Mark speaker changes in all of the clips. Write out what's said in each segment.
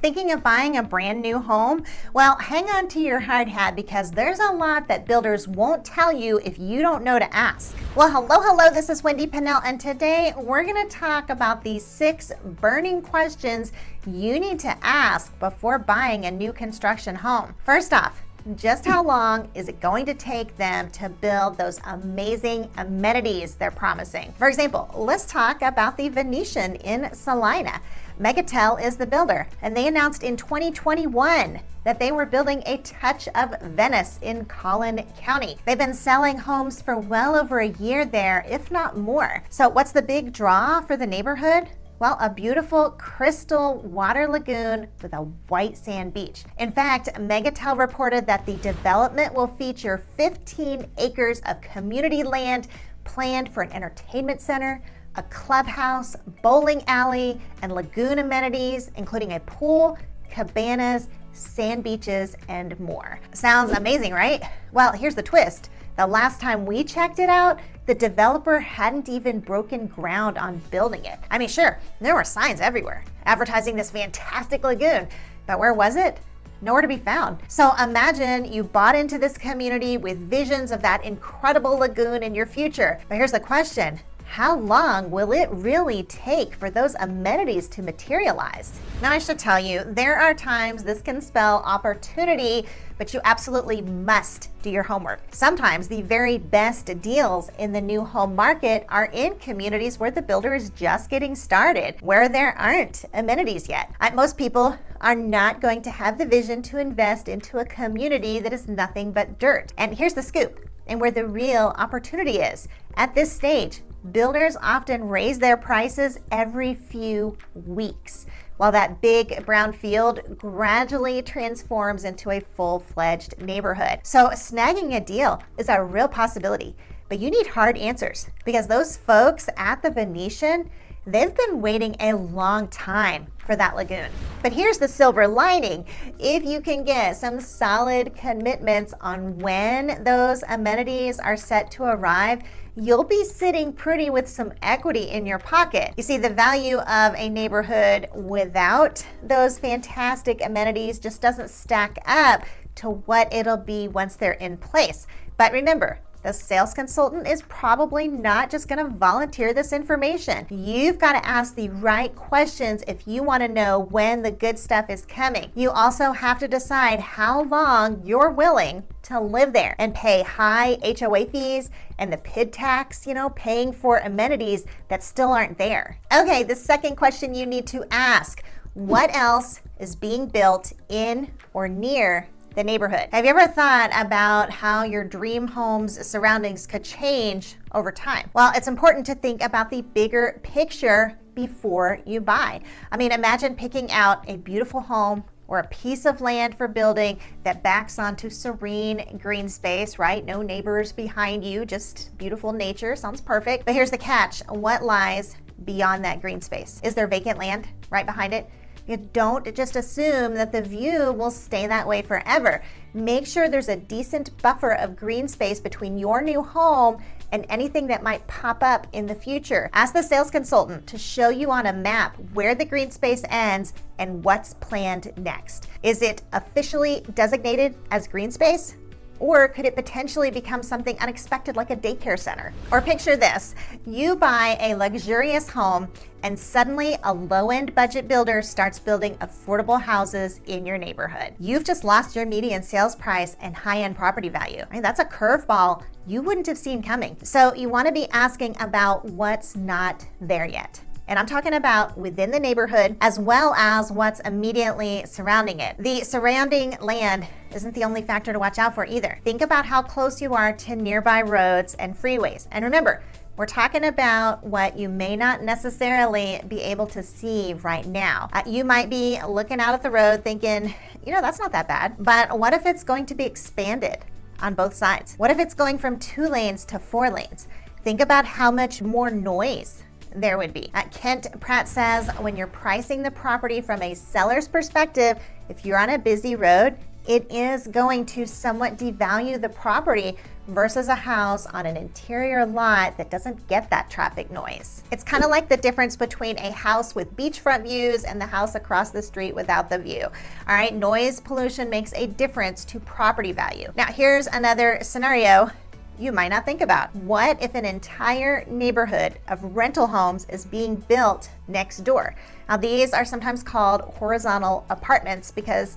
Speaker 1: Thinking of buying a brand new home? Well, hang on to your hard hat because there's a lot that builders won't tell you if you don't know to ask. Well, hello, this is Wendy Pinnell, and today we're going to talk about these 6 burning questions you need to ask before buying a new construction home. First off, just how long is it going to take them to build those amazing amenities they're promising? For example, let's talk about the Venetian in Salina. Megatel is the builder, and they announced in 2021 that they were building a touch of Venice in Collin County. They've been selling homes for well over a year there, if not more. So what's the big draw for the neighborhood? Well, a beautiful crystal water lagoon with a white sand beach. In fact, Megatel reported that the development will feature 15 acres of community land planned for an entertainment center, a clubhouse, bowling alley, and lagoon amenities, including a pool, cabanas, sand beaches, and more. Sounds amazing, right? Well, here's the twist. The last time we checked it out, the developer hadn't even broken ground on building it. I mean, sure, there were signs everywhere advertising this fantastic lagoon, but where was it? Nowhere to be found. So imagine you bought into this community with visions of that incredible lagoon in your future. But here's the question. How long will it really take for those amenities to materialize? Now, I should tell you, there are times this can spell opportunity, but you absolutely must do your homework. Sometimes the very best deals in the new home market are in communities where the builder is just getting started, where there aren't amenities yet. Most people are not going to have the vision to invest into a community that is nothing but dirt. And here's the scoop, and where the real opportunity is. At this stage, builders often raise their prices every few weeks, while that big brown field gradually transforms into a full-fledged neighborhood. So snagging a deal is a real possibility, but you need hard answers because those folks at the Venetian, they've been waiting a long time for that lagoon. But here's the silver lining. If you can get some solid commitments on when those amenities are set to arrive, you'll be sitting pretty with some equity in your pocket. You see, the value of a neighborhood without those fantastic amenities just doesn't stack up to what it'll be once they're in place. But remember, the sales consultant is probably not just going to volunteer this information. You've got to ask the right questions if you want to know when the good stuff is coming. You also have to decide how long you're willing to live there and pay high HOA fees and the PID tax, paying for amenities that still aren't there. Okay, the second question you need to ask, what else is being built in or near the neighborhood? Have you ever thought about how your dream home's surroundings could change over time? Well, it's important to think about the bigger picture before you buy. I mean, imagine picking out a beautiful home or a piece of land for building that backs onto serene green space, right? No neighbors behind you, just beautiful nature. Sounds perfect. But here's the catch. What lies beyond that green space? Is there vacant land right behind it? You don't just assume that the view will stay that way forever. Make sure there's a decent buffer of green space between your new home and anything that might pop up in the future. Ask the sales consultant to show you on a map where the green space ends and what's planned next. Is it officially designated as green space? Or could it potentially become something unexpected like a daycare center? Or picture this, you buy a luxurious home and suddenly a low-end budget builder starts building affordable houses in your neighborhood. You've just lost your median sales price and high-end property value. I mean, that's a curveball you wouldn't have seen coming. So you want to be asking about what's not there yet. And I'm talking about within the neighborhood as well as what's immediately surrounding it. The surrounding land isn't the only factor to watch out for either. Think about how close you are to nearby roads and freeways. And remember, we're talking about what you may not necessarily be able to see right now. You might be looking out at the road thinking, that's not that bad. But what if it's going to be expanded on both sides? What if it's going from 2 lanes to 4 lanes? Think about how much more noise there would be. Kent Pratt says when you're pricing the property from a seller's perspective, if you're on a busy road, it is going to somewhat devalue the property versus a house on an interior lot that doesn't get that traffic noise. It's kind of like the difference between a house with beachfront views and the house across the street without the view. All right, noise pollution makes a difference to property value. Now, here's another scenario you might not think about. What if an entire neighborhood of rental homes is being built next door? Now, these are sometimes called horizontal apartments because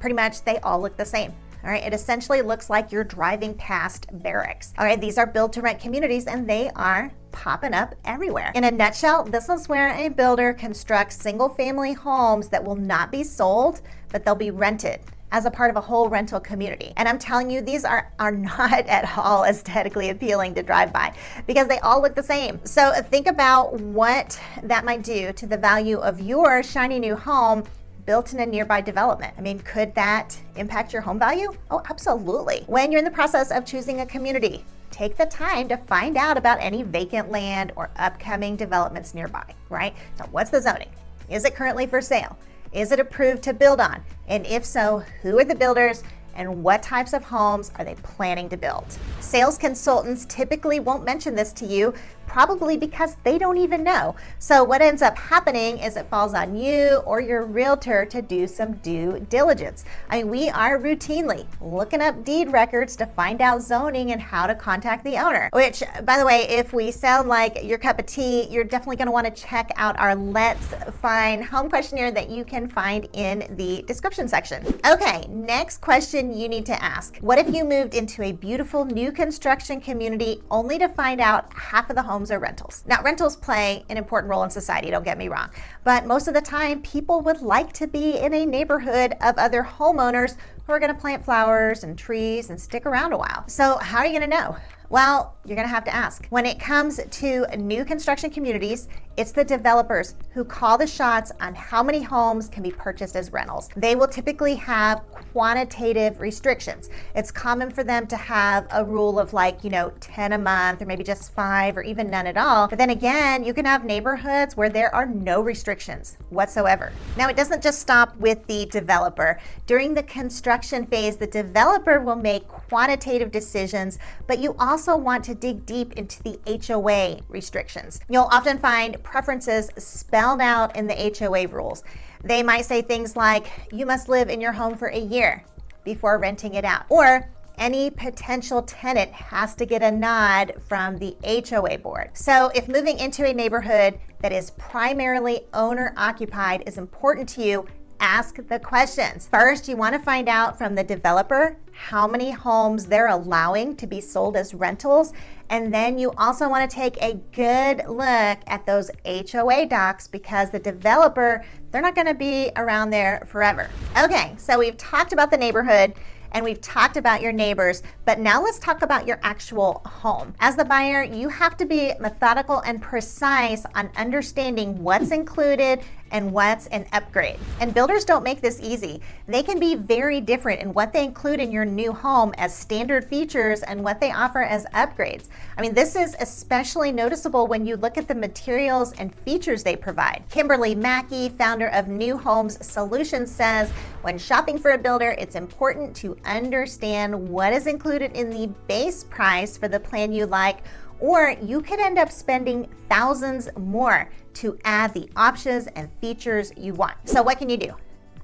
Speaker 1: pretty much they all look the same. All right, it essentially looks like you're driving past barracks. All right, these are build to rent communities and they are popping up everywhere. In a nutshell, this is where a builder constructs single family homes that will not be sold, but they'll be rented as a part of a whole rental community. And I'm telling you, these are not at all aesthetically appealing to drive by because they all look the same. So think about what that might do to the value of your shiny new home built in a nearby development. I mean, could that impact your home value? Oh, absolutely. When you're in the process of choosing a community, take the time to find out about any vacant land or upcoming developments nearby, right? So what's the zoning? Is it currently for sale? Is it approved to build on? And if so, who are the builders and what types of homes are they planning to build? Sales consultants typically won't mention this to you, probably because they don't even know. So what ends up happening is it falls on you or your realtor to do some due diligence. I mean, we are routinely looking up deed records to find out zoning and how to contact the owner, which, by the way, if we sound like your cup of tea, you're definitely going to want to check out our Let's Find Home questionnaire that you can find in the description section. Okay, next question you need to ask. What if you moved into a beautiful new construction community only to find out half of the homes are rentals? Now, rentals play an important role in society, don't get me wrong, but most of the time people would like to be in a neighborhood of other homeowners who are going to plant flowers and trees and stick around a while. So how are you going to know? Well, you're going to have to ask. When it comes to new construction communities, it's the developers who call the shots on how many homes can be purchased as rentals. They will typically have quantitative restrictions. It's common for them to have a rule of 10 a month or maybe just 5 or even none at all. But then again, you can have neighborhoods where there are no restrictions whatsoever. Now, it doesn't just stop with the developer. During the construction phase, the developer will make quantitative decisions, but you also want to dig deep into the HOA restrictions. You'll often find preferences spelled out in the HOA rules. They might say things like, you must live in your home for a year before renting it out, or any potential tenant has to get a nod from the HOA board. So if moving into a neighborhood that is primarily owner occupied is important to you, ask the questions. First, you want to find out from the developer how many homes they're allowing to be sold as rentals. And then you also want to take a good look at those HOA docs because the developer, they're not going to be around there forever. Okay, so we've talked about the neighborhood and we've talked about your neighbors, but now let's talk about your actual home. As the buyer, you have to be methodical and precise on understanding what's included and what's an upgrade. And builders don't make this easy. They can be very different in what they include in your new home as standard features and what they offer as upgrades. I mean, this is especially noticeable when you look at the materials and features they provide. Kimberly Mackey, founder of New Homes Solutions, says, when shopping for a builder, it's important to understand what is included in the base price for the plan you like, or you could end up spending thousands more to add the options and features you want. So what can you do?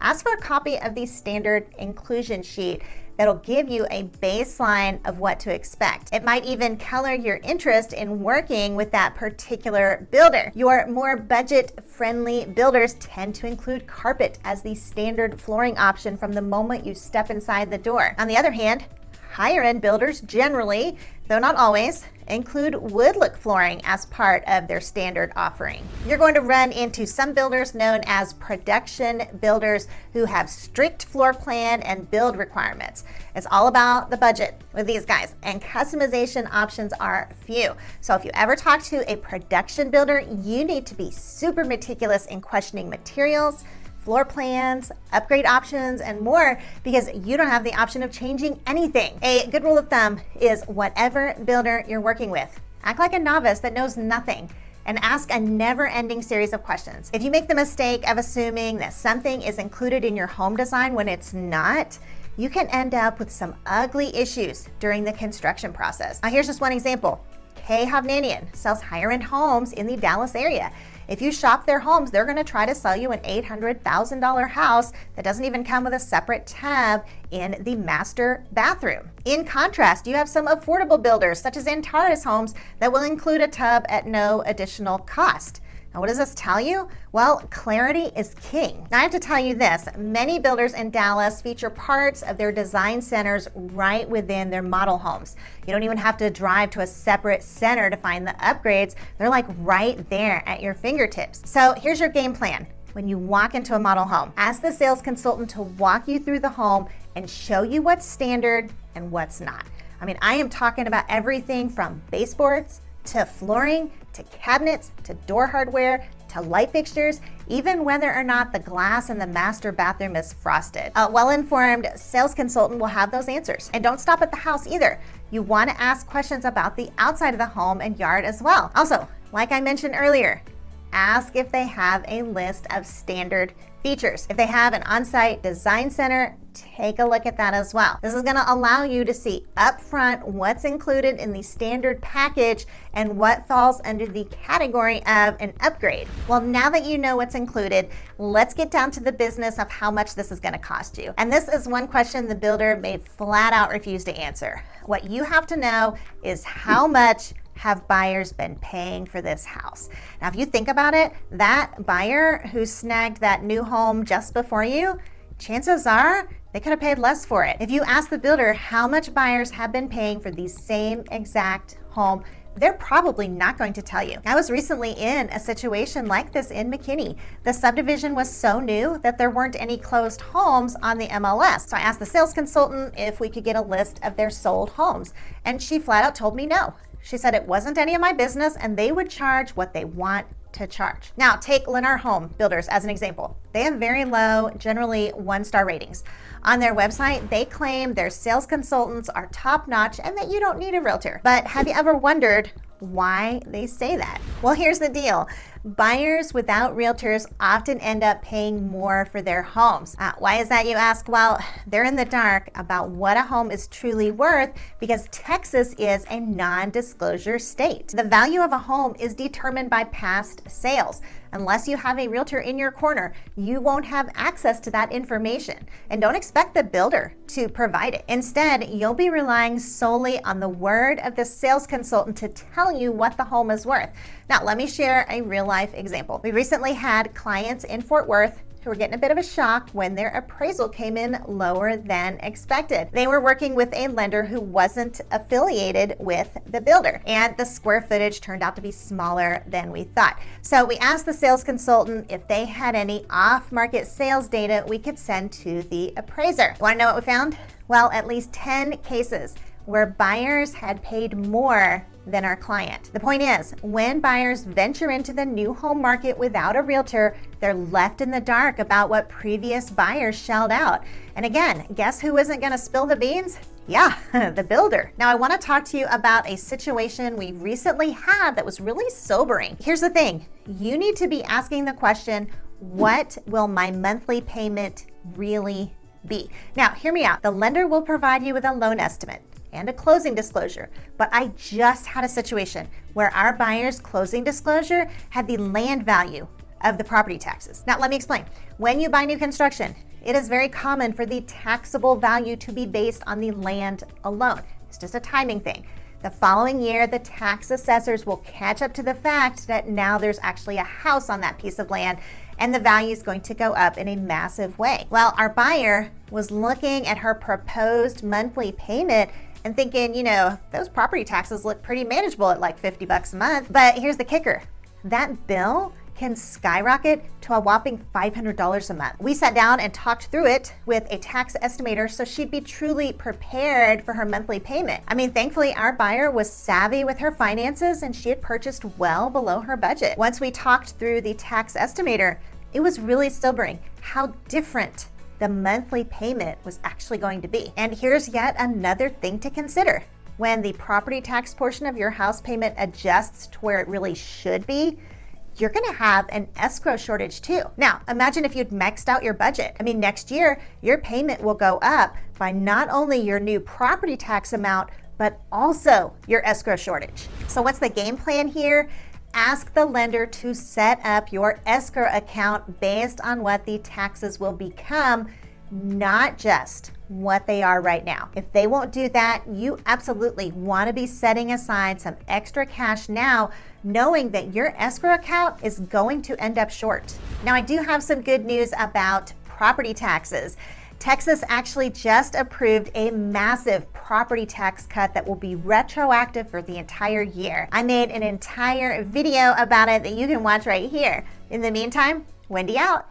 Speaker 1: Ask for a copy of the standard inclusion sheet that'll give you a baseline of what to expect. It might even color your interest in working with that particular builder. Your more budget-friendly builders tend to include carpet as the standard flooring option from the moment you step inside the door. On the other hand, higher-end builders generally, though not always, include wood look flooring as part of their standard offering. You're going to run into some builders known as production builders who have strict floor plan and build requirements. It's all about the budget with these guys, and customization options are few. So if you ever talk to a production builder, you need to be super meticulous in questioning materials, floor plans, upgrade options, and more, because you don't have the option of changing anything. A good rule of thumb is whatever builder you're working with, act like a novice that knows nothing and ask a never-ending series of questions. If you make the mistake of assuming that something is included in your home design when it's not, you can end up with some ugly issues during the construction process. Now, here's just one example. Venetian sells higher-end homes in the Dallas area. If you shop their homes, they're going to try to sell you an $800,000 house that doesn't even come with a separate tub in the master bathroom. In contrast, you have some affordable builders such as Antares Homes that will include a tub at no additional cost. Now, what does this tell you? Well, clarity is king. Now, I have to tell you this, many builders in Dallas feature parts of their design centers right within their model homes. You don't even have to drive to a separate center to find the upgrades. They're like right there at your fingertips. So here's your game plan. When you walk into a model home, ask the sales consultant to walk you through the home and show you what's standard and what's not. I mean, I am talking about everything from baseboards to flooring, to cabinets, to door hardware, to light fixtures, even whether or not the glass in the master bathroom is frosted. A well-informed sales consultant will have those answers. And don't stop at the house either. You want to ask questions about the outside of the home and yard as well. Also, like I mentioned earlier, ask if they have a list of standard features. If they have an on-site design center, take a look at that as well. This is going to allow you to see upfront what's included in the standard package and what falls under the category of an upgrade. Well, now that you know what's included, let's get down to the business of how much this is going to cost you. And this is one question the builder may flat out refuse to answer. What you have to know is how much have buyers been paying for this house? Now, if you think about it, that buyer who snagged that new home just before you, chances are they could have paid less for it. If you ask the builder how much buyers have been paying for the same exact home, they're probably not going to tell you. I was recently in a situation like this in McKinney. The subdivision was so new that there weren't any closed homes on the MLS. So I asked the sales consultant if we could get a list of their sold homes, and she flat out told me no. She said it wasn't any of my business and they would charge what they want to charge. Now, take Lennar Home Builders as an example. They have very low, generally 1-star ratings. On their website, they claim their sales consultants are top-notch and that you don't need a realtor. But have you ever wondered why they say that? Well, here's the deal. Buyers without realtors often end up paying more for their homes. Why is that, you ask? Well, they're in the dark about what a home is truly worth because Texas is a non-disclosure state. The value of a home is determined by past sales. Unless you have a realtor in your corner, you won't have access to that information. And don't expect the builder to provide it. Instead, you'll be relying solely on the word of the sales consultant to tell you what the home is worth. Now, let me share a real-life example. We recently had clients in Fort Worth who were getting a bit of a shock when their appraisal came in lower than expected. They were working with a lender who wasn't affiliated with the builder, and the square footage turned out to be smaller than we thought. So we asked the sales consultant if they had any off-market sales data we could send to the appraiser. You want to know what we found? Well, at least 10 cases where buyers had paid more than our client. The point is, when buyers venture into the new home market without a realtor, they're left in the dark about what previous buyers shelled out. And again, guess who isn't going to spill the beans? Yeah, the builder. Now, I want to talk to you about a situation we recently had that was really sobering. Here's the thing. You need to be asking the question, what will my monthly payment really be? Now, hear me out. The lender will provide you with a loan estimate and a closing disclosure. But I just had a situation where our buyer's closing disclosure had the land value of the property taxes. Now, let me explain. When you buy new construction, it is very common for the taxable value to be based on the land alone. It's just a timing thing. The following year, the tax assessors will catch up to the fact that now there's actually a house on that piece of land and the value is going to go up in a massive way. Well, our buyer was looking at her proposed monthly payment and thinking, you know, those property taxes look pretty manageable at like $50 a month. But here's the kicker. That bill can skyrocket to a whopping $500 a month. We sat down and talked through it with a tax estimator so she'd be truly prepared for her monthly payment. I mean, thankfully, our buyer was savvy with her finances and she had purchased well below her budget. Once we talked through the tax estimator, it was really sobering how different the monthly payment was actually going to be. And here's yet another thing to consider. When the property tax portion of your house payment adjusts to where it really should be, you're going to have an escrow shortage too. Now, imagine if you'd maxed out your budget. I mean, next year, your payment will go up by not only your new property tax amount, but also your escrow shortage. So what's the game plan here? Ask the lender to set up your escrow account based on what the taxes will become, not just what they are right now. If they won't do that, you absolutely want to be setting aside some extra cash now, knowing that your escrow account is going to end up short. Now, I do have some good news about property taxes. Texas actually just approved a massive property tax cut that will be retroactive for the entire year. I made an entire video about it that you can watch right here. In the meantime, Wendy out.